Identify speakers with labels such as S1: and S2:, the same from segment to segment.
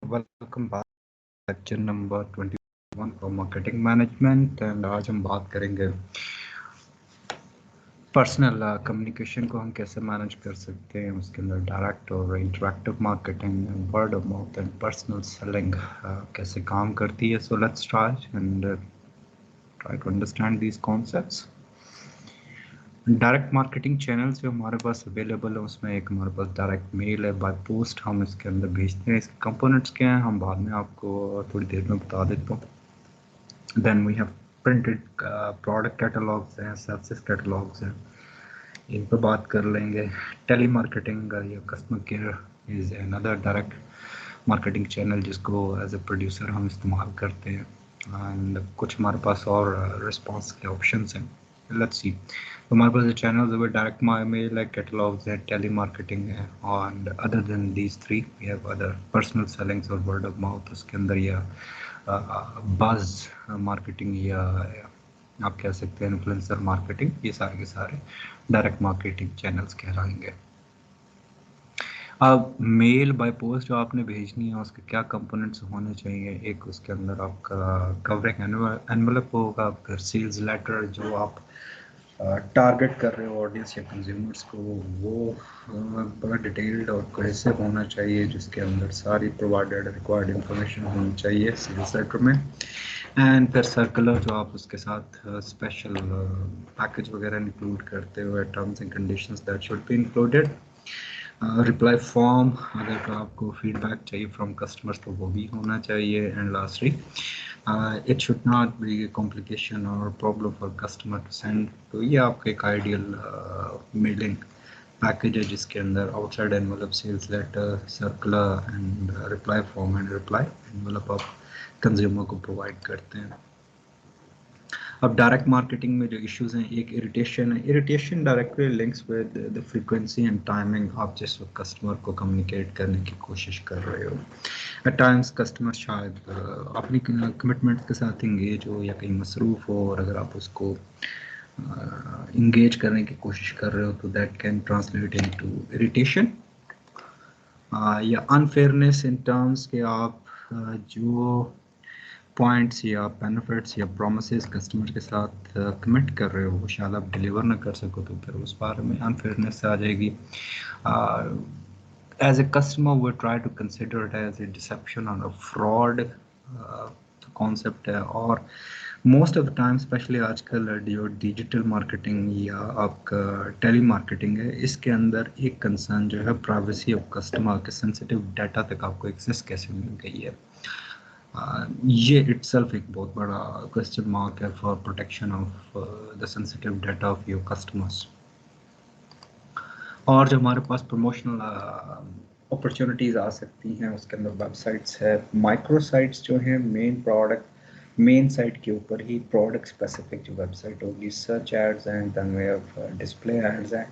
S1: Welcome back lecture number 21 for marketing management. And आज हम बात करेंगे पर्सनल कम्युनिकेशन को हम कैसे मैनेज कर सकते हैं, उसके अंदर डायरेक्ट और interactive marketing, word of mouth and personal selling कैसे काम करती है। So let's try to understand these concepts. Direct marketing channels जो हमारे पास अवेलेबल है, उसमें एक हमारे पास डायरेक्ट मेल है, बाय पोस्ट हम इसके अंदर भेजते हैं। इसके कंपोनेंट्स क्या हैं हम बाद में आपको थोड़ी देर में बता देता हूँ। Then we have printed product catalogues हैं, सर्विसेज कैटलॉग्स हैं, इन पर बात कर लेंगे। टेली मार्केटिंग या customer care is another direct marketing channel जिसको एज ए प्रोड्यूसर हम इस्तेमाल करते हैं। एंड कुछ हमारे पास और रिस्पॉन्स के ऑप्शंस हैं। Let's see. तो हमारे पास चैनल्स है, डायरेक्ट मेल है, कैटलॉग्स है, टेली मार्केटिंग है, and other than these three we have other personal sellings और वर्ड ऑफ माउथ। उसके अंदर या बज़ मार्केटिंग या आप कह सकते हैं इन्फ्लुएंसर मार्केटिंग, ये सारे के सारे डायरेक्ट मार्केटिंग चैनल्स कहलाएंगे। अब मेल बाय पोस्ट जो आपने भेजनी है उसके क्या कंपोनेंट्स होने चाहिए। एक उसके अंदर आपका कवरिंग एनवेलप होगा, फिर सेल्स लेटर जो आप टारगेट कर रहे हो ऑडियंस या कंज्यूमर्स को, वो बड़ा डिटेल्ड और कोहेसिव होना चाहिए, जिसके अंदर सारी प्रोवाइडेड रिक्वायर्ड इंफॉर्मेशन होनी चाहिए सेल्स लेटर में। एंड फिर सर्कुलर जो आप उसके साथ स्पेशल पैकेज वगैरह इंक्लूड करते हुए, terms and conditions that should be included. Reply form, अगर आपको फीडबैक चाहिए फ्रॉम कस्टमर्स तो वो भी होना चाहिए। And lastly it should not be complication और problem for customer to send. तो ये आपका एक आइडियल मेलिंग पैकेज है जिसके अंदर outside envelope, sales letter, circular and reply form and reply envelope आप कंज्यूमर को प्रोवाइड करते हैं। अब डायरेक्ट मार्केटिंग में जो इश्यूज हैं, एक इरिटेशन है। Irritation directly links with the frequency and timing आप जिस कस्टमर को कम्युनिकेट करने की कोशिश कर रहे हो। एट टाइम्स कस्टमर शायद अपनी कमिटमेंट के साथ इंगेज हो या कहीं मसरूफ़ हो, और अगर आप उसको इंगेज करने की कोशिश कर रहे हो तो that can translate into irritation या अनफेयरनेस इन टर्म्स के आप जो पॉइंट्स या बेनिफिट्स या प्रोमिसेस कस्टमर के साथ कमिट कर रहे हो वो शायद आप डिलीवर ना कर सको, तो फिर उस बारे में अनफेयरनेस आ जाएगी। एज ए कस्टमर वो try to consider it as a deception और अ फ्रॉड कॉन्सेप्ट है। और most of the time specially आजकल जो डिजिटल मार्केटिंग या आपका टेली मार्केटिंग है, इसके अंदर एक कंसर्न जो है प्राइवेसी ऑफ कस्टमर के सेंसिटिव डाटा तक आपको एक्सेस कैसे मिल गई है। ये इट्सल्फ एक बहुत बड़ा क्वेश्चन मार्क है for protection of the sensitive data of your customers. और जो हमारे पास प्रमोशनल अपॉर्चुनिटीज़ आ सकती हैं, उसके अंदर वेबसाइट्स है, माइक्रो साइट्स जो हैं मेन साइट के ऊपर ही प्रोडक्ट स्पेसिफिक जो वेबसाइट होगी, search ads and then way of display ads हैं।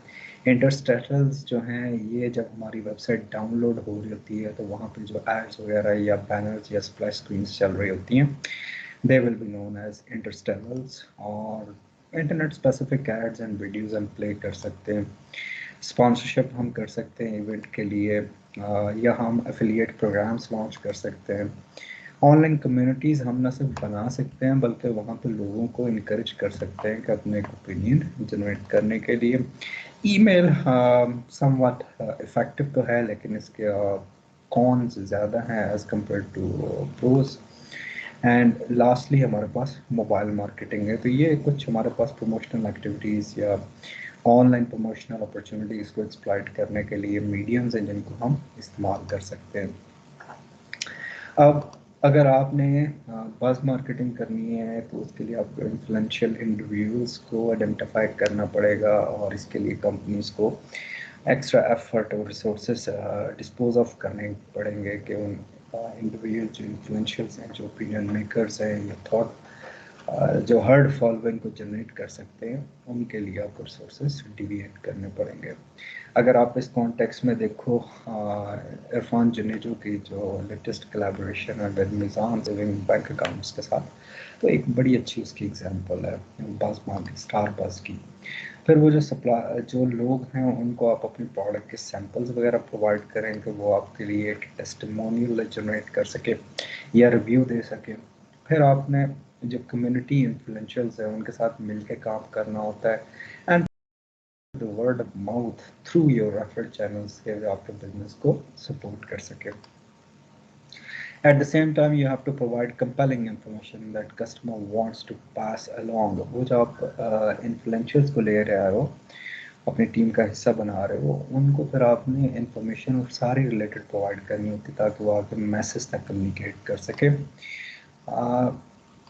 S1: इंटरस्टेटल्स जो हैं, ये जब हमारी वेबसाइट डाउनलोड हो रही होती है तो वहाँ पे जो एड्स वगैरह या बैनर्स या स्प्लैश स्क्रीन्स चल रही होती हैं, they will be known as interstitials. और internet specific ads and videos हम प्ले कर सकते हैं। स्पॉन्सरशिप हम कर सकते हैं इवेंट के लिए, या हम एफिलिएट प्रोग्राम्स लॉन्च कर सकते हैं। ऑनलाइन कम्युनिटीज़ हम न सिर्फ बना सकते हैं बल्कि वहाँ पे लोगों को इनकरेज कर सकते हैं कि अपने एक ओपिनियन जनरेट करने के लिए। ईमेल समवट इफ़ेक्टिव तो है, लेकिन इसके कॉन्स ज़्यादा हैं as compare to pros. And lastly हमारे पास मोबाइल मार्केटिंग है। तो ये कुछ हमारे पास प्रमोशनल एक्टिविटीज़ या ऑनलाइन प्रमोशनल अपॉर्चुनिटीज़ को एक्सप्लॉइट करने के लिए मीडियम्स हैं जिनको हम इस्तेमाल कर सकते हैं। अब अगर आपने बज़ मार्केटिंग करनी है तो उसके लिए आपको इन्फ्लुएंशियल इंडिविजुअल्स को आइडेंटिफाई करना पड़ेगा, और इसके लिए कंपनीज को एक्स्ट्रा एफर्ट और रिसोर्सेज डिस्पोज ऑफ करने पड़ेंगे कि उन इंडिविजुअल जो इन्फ्लुएंशियल्स हैं, जो ओपिनियन मेकर्स हैं या थॉट जो हर्ड फॉलोइंग को जनरेट कर सकते हैं, उनके लिए आपको रिसोर्सेज डिविएट करने पड़ेंगे। अगर आप इस कॉन्टेक्स्ट में देखो, इरफान जुनेजो की जो लेटेस्ट कोलैबोरेशन है with Nizam saving bank accounts के साथ, तो एक बड़ी अच्छी उसकी एग्जांपल है बज़ मार्केट, स्टार बज़ की। फिर वो जो लोग हैं उनको आप अपनी प्रोडक्ट के सैंपल्स वगैरह प्रोवाइड करें कि वो आपके लिए एक टेस्टिमोनियल जनरेट कर सके या रिव्यू दे सके। फिर आपने जो कम्युनिटी इन्फ्लुएंसर्स हैं उनके साथ मिलकर काम करना होता है, and the word of mouth through your referral channels के आपके बिजनेस को सपोर्ट कर सके। At the same time, you have to provide compelling information that customer wants to pass along. वो जो आप influencers को ले रहे हो, अपनी टीम का हिस्सा बना रहे हो, उनको फिर आपने इंफॉर्मेशन सारी रिलेटेड प्रोवाइड करनी होती है ताकि वो आपके मैसेज तक कम्युनिकेट कर सके।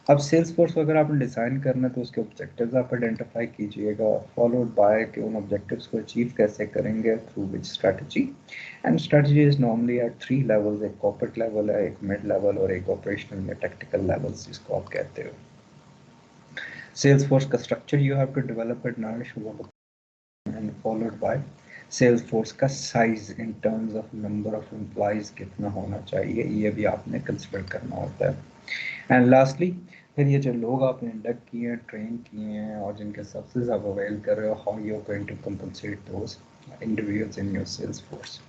S1: अब सेल्स फोर्स वगैरह आपने डिज़ाइन करना है तो उसके ऑब्जेक्टिव्स आप आइडेंटिफाई कीजिएगा, फॉलोड बाय कि उन ऑब्जेक्टिव्स को अचीव कैसे करेंगे, through which strategy. And strategy is normally at 3 levels, एक कॉर्पोरेट लेवल है, एक मिड लेवल और एक ऑपरेशनल या टेक्निकल लेवल्स जिसको आप कहते हो। सेल्स फोर्स का structure you have to develop it now and followed by sales force का size in terms of number of employees कितना होना चाहिए, ये भी आपने कंसिडर करना होता है। एंड लास्टली फिर ये जो लोग आपने इंडक्ट किए हैं, ट्रेन किए हैं और जिनके सर्विसेज आप अवेल कर रहे हो, how you are going to compensate those individuals in your sales force.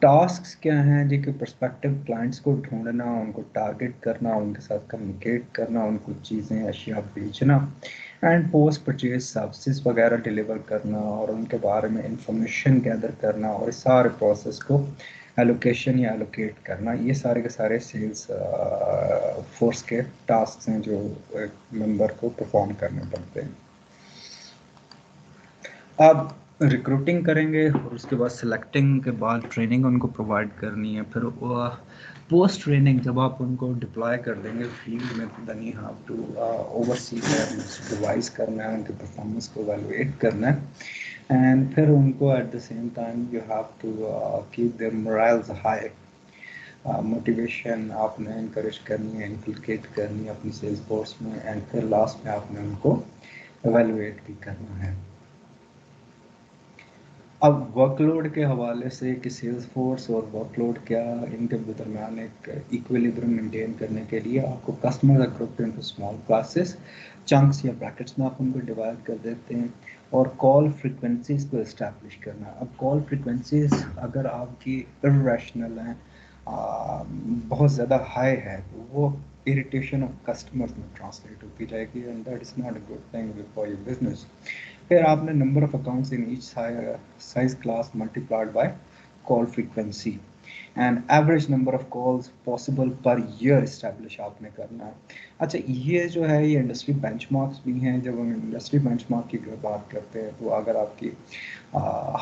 S1: Tasks क्या हैं जी कि पर्सपेक्टिव क्लाइंट्स को ढूंढना, उनको टारगेट करना, उनके साथ कम्युनिकेट करना, उनको चीज़ें अशिया बेचना, एंड पोस्ट परचेज सर्विसेज वगैरह डिलीवर करना और उनके बारे में इंफॉर्मेशन गैदर करना और इस सारे प्रोसेस को एलोकेशन या एलोकेट करना, ये सारे के सारे सेल्स फोर्स के टास्क हैं जो एक मेंबर को परफॉर्म करने पड़ते हैं। अब रिक्रूटिंग करेंगे और उसके बाद सिलेक्टिंग के बाद ट्रेनिंग उनको प्रोवाइड करनी है। फिर पोस्ट ट्रेनिंग जब आप उनको डिप्लॉय कर देंगे फील्ड में, तो then you have to oversee them, supervise करना है, उनके परफॉर्मेंस को एवेलुएट करना है, एंड फिर उनको at the same time you have to keep their morals high. Motivation आपने इनकरेज करनी है, इनकलकेट करनी है अपनी सेल्स फोर्स में, एंड फिर लास्ट में आपने उनको एवेलुएट भी करना है। अब वर्कलोड के हवाले से कि सेल्स फोर्स और वर्कलोड क्या, इनके दरमियान एक इक्विलिब्रियम मेंटेन करने के लिए आपको customer group into small classes, chunks या ब्रैकेट्स में आप उनको डिवाइड कर देते हैं, और कॉल फ्रीक्वेंसीज को इस्टेब्लिश करना। अब कॉल फ्रीक्वेंसीज अगर आपकी इर्रेशनल हैं, बहुत ज़्यादा हाई है, तो वो इरिटेशन ऑफ कस्टमर्स में ट्रांसलेट होती जाएगी, and that is not a good thing for your business. फिर आपने number of accounts in each size class multiplied by call frequency, and average number of calls possible per year establish आपने करना है। अच्छा, ये जो है ये इंडस्ट्री बेंचमार्क्स भी हैं। जब हम इंडस्ट्री बेंचमार्क की बात करते हैं तो अगर आपकी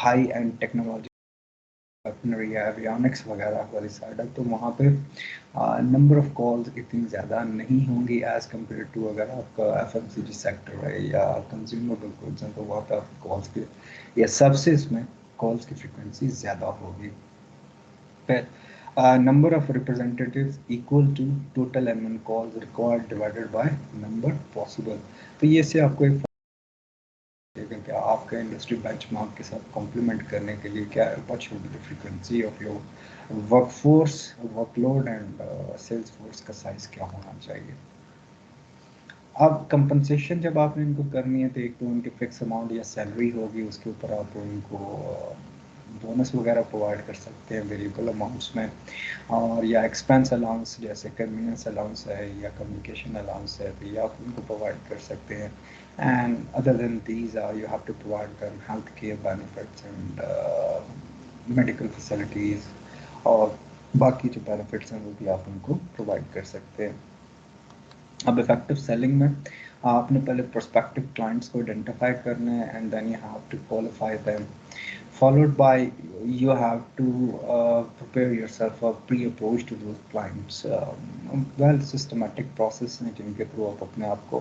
S1: हाई एंड टेक्नोलॉजी या एवियनिक्स वगैरह वाली साइड है तो वहाँ पे नंबर ऑफ कॉल्स इतनी ज़्यादा नहीं होंगी एज़ कम्पेयर टू अगर आपका एफएमसीजी सेक्टर है या कंज्यूमेबल गुड्स हैं, तो वहाँ पे आप कॉल्स के या सर्विसेज में कॉल्स की फ्रिक्वेंसी ज़्यादा होगी। फिर number of representatives equal to total MN calls required divided by number possible। तो ये से आपको एक कि आपका इंडस्ट्री बेंचमार्क के साथ कॉम्प्लीमेंट करने के लिए क्या what should be the frequency of your workforce, workload and sales force का साइज क्या होना चाहिए। अब कंपनसेशन जब आपने इनको करनी है तो एक तो उनकी फिक्स अमाउंट या सैलरी होगी, उसके ऊपर आप उनको बोनस वगैरह प्रोवाइड कर सकते हैं वेरिएबल अमाउंट्स में, और या एक्सपेंस अलाउंस जैसे कन्वीनियंस अलाउंस है या कम्युनिकेशन अलाउंस है, तो ये आप उनको प्रोवाइड कर सकते हैं। And other than these you have to provide them health care benefits and medical facilities, और बाकी जो बेनिफिट्स हैं वो भी आप उनको प्रोवाइड कर सकते हैं। अब इफेक्टिव सेलिंग में आपने पहले प्रोस्पेक्टिव क्लाइंट्स को आइडेंटिफाई करना है, and then you have to qualify them, followed by you have to prepare yourself a pre-approach to those clients। well systematic process है जिनके थ्रू आप अपने आप को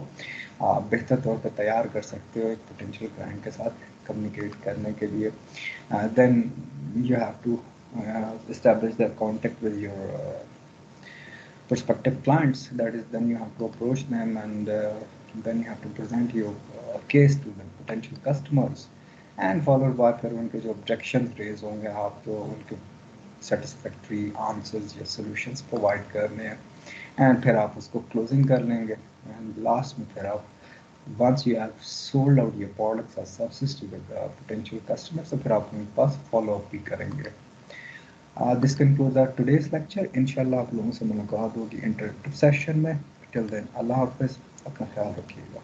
S1: बेहतर तौर पर तैयार कर सकते हो एक पोटेंशियल क्लाइंट के साथ कम्युनिकेट करने के लिए। then you have to establish the contact with your prospective clients, that is then you have to approach them, and then you have to present your case to the potential customers, and followed by फिर उनके जो objections raise होंगे आप तो उनके satisfactory answers या solutions provide करने हैं, and फिर आप उसको closing कर लेंगे, and last में फिर आप once you have sold out your products or services to the potential customers, तो फिर आप उनके पास follow up भी करेंगे. This concludes our today's lecture. इंशाल्लाह आप लोगों से मुलाकात होगी इंटरेक्टिव सेशन में. Till then, अल्लाह हाफिज़. अपना ख्याल रखिएगा.